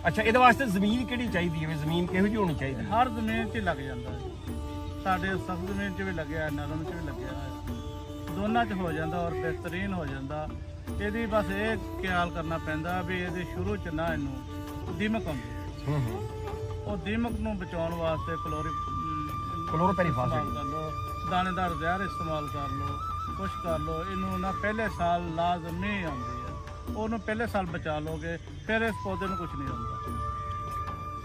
ਅੱਛਾ, ਇਹਦੇ ਵਾਸਤੇ ਜ਼ਮੀਨ ਕਿਹੜੀ ਚਾਹੀਦੀ ਹੈ? ਜ਼ਮੀਨ ਕਿਹੋ ਜਿਹੀ ਹੋਣੀ ਚਾਹੀਦੀ? ਹਰ ਜ਼ਮੀਨ 'ਚ ਲੱਗ ਜਾਂਦਾ ਹੈ। ਸਾਡੇ ਸਖਤ ਜ਼ਮੀਨ 'ਚ ਵੀ ਲੱਗਿਆ, ਨਰਮ 'ਚ ਵੀ ਲੱਗਿਆ, ਦੋਨਾਂ 'ਚ ਹੋ ਜਾਂਦਾ ਔਰ ਬਿਹਤਰੀਨ ਹੋ ਜਾਂਦਾ। ਇਹਦੀ ਬਸ ਇਹ ਖਿਆਲ ਕਰਨਾ ਪੈਂਦਾ ਵੀ ਇਹਦੇ ਸ਼ੁਰੂ 'ਚ ਨਾ ਇਹਨੂੰ ਦੀਮਕ ਆਉਂਦੀ ਹੈ। ਉਹ ਦੀਮਕ ਨੂੰ ਬਚਾਉਣ ਵਾਸਤੇ ਕਲੋਰੋਪੈਰੀਫਾਸ ਕਰ ਲਓ, ਦਾਣੇਦਾਰ ਜ਼ਹਿਰ ਇਸਤੇਮਾਲ ਕਰ ਲਓ, ਕੁਛ ਕਰ ਲਓ। ਇਹਨੂੰ ਨਾ ਪਹਿਲੇ ਸਾਲ ਲਾਜ਼ਮੀ ਆਉਂਦੀ ਹੈ, ਉਹਨੂੰ ਪਹਿਲੇ ਸਾਲ ਬਚਾ ਲੋਗੇ, ਫਿਰ ਇਸ ਪੌਦੇ ਨੂੰ ਕੁਝ ਨਹੀਂ ਹੁੰਦਾ।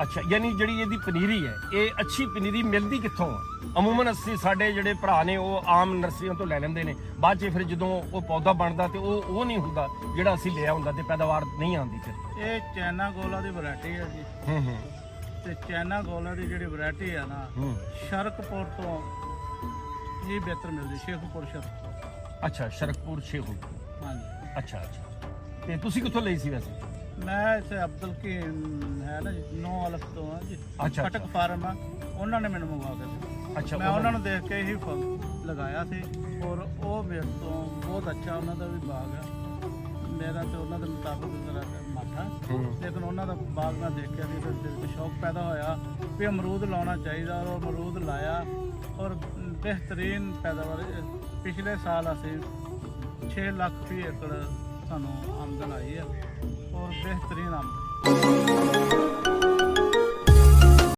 ਅੱਛਾ, ਯਾਨੀ ਜਿਹੜੀ ਇਹਦੀ ਪਨੀਰੀ ਹੈ, ਇਹ ਅੱਛੀ ਪਨੀਰੀ ਮਿਲਦੀ ਕਿੱਥੋਂ ਆ? ਅਮੂਮਨ ਅਸੀਂ ਸਾਡੇ ਜਿਹੜੇ ਭਰਾ ਨੇ ਉਹ ਆਮ ਨਰਸਰੀਆਂ ਤੋਂ ਲੈ ਲੈਂਦੇ ਨੇ, ਬਾਅਦ 'ਚ ਫਿਰ ਜਦੋਂ ਉਹ ਪੌਦਾ ਬਣਦਾ ਤੇ ਉਹ ਨਹੀਂ ਹੁੰਦਾ ਜਿਹੜਾ ਅਸੀਂ ਲਿਆ ਹੁੰਦਾ ਤੇ ਪੈਦਾਵਾਰ ਨਹੀਂ ਆਉਂਦੀ। ਫਿਰ ਇਹ ਚਾਈਨਾ ਗੋਲਾ ਦੀ ਵੈਰਾਈਟੀ ਹੈ ਜੀ। ਤੇ ਚਾਈਨਾ ਗੋਲਾ ਦੀ ਜਿਹੜੀ ਵੈਰਾਈਟੀ ਆ ਨਾ, ਸ਼ਰਕਪੁਰ ਤੋਂ ਇਹ ਬਿਹਤਰ ਮਿਲਦੀ, ਸ਼ੇਖੂਪੁਰ ਸ਼ਰਕਪੁਰ। ਅੱਛਾ, ਸ਼ਰਕਪੁਰ ਸ਼ੇਖੂਪੁਰ। ਹਾਂਜੀ। ਅੱਛਾ ਅੱਛਾ, ਤੇ ਤੁਸੀਂ ਕਿੱਥੋਂ ਲਈ ਸੀ ਵੈਸੇ? ਮੈਂ ਇੱਥੇ ਅਬਦੁਲ ਕੀ ਹੈ ਨਾ ਜੀ, 9 ਅਲਫ ਤੋਂ ਆ ਜੀ, ਅੱਛਾ, ਫਟਕ ਫਾਰਮ ਆ, ਉਹਨਾਂ ਨੇ ਮੈਨੂੰ ਮੰਗਵਾ ਕੇ ਦਿੱਤਾ। ਅੱਛਾ, ਮੈਂ ਉਹਨਾਂ ਨੂੰ ਦੇਖ ਕੇ ਹੀ ਲਗਾਇਆ ਸੀ ਔਰ ਉਹ ਮੇਰੇ ਤੋਂ ਬਹੁਤ ਅੱਛਾ, ਉਹਨਾਂ ਦਾ ਵੀ ਬਾਗ ਆ। ਮੇਰਾ ਤੇ ਉਹਨਾਂ ਦੇ ਮੁਤਾਬਕ ਜ਼ਰਾ ਮਾਠਾ, ਲੇਕਿਨ ਉਹਨਾਂ ਦਾ ਬਾਗ ਮੈਂ ਦੇਖਿਆ ਵੀ ਫਿਰ ਦਿਲ 'ਚ ਸ਼ੌਕ ਪੈਦਾ ਹੋਇਆ ਵੀ ਅਮਰੂਦ ਲਾਉਣਾ ਚਾਹੀਦਾ, ਔਰ ਅਮਰੂਦ ਲਾਇਆ ਔਰ ਬਿਹਤਰੀਨ ਪੈਦਾਵਾਰ। ਪਿਛਲੇ ਸਾਲ ਅਸੀਂ 6 ਲੱਖ ਵੀ ਏਕੜ ਸਾਨੂੰ ਆਮਦਨ ਆਈ ਹੈ ਔਰ ਬਿਹਤਰੀਨ ਆਮਦਨ।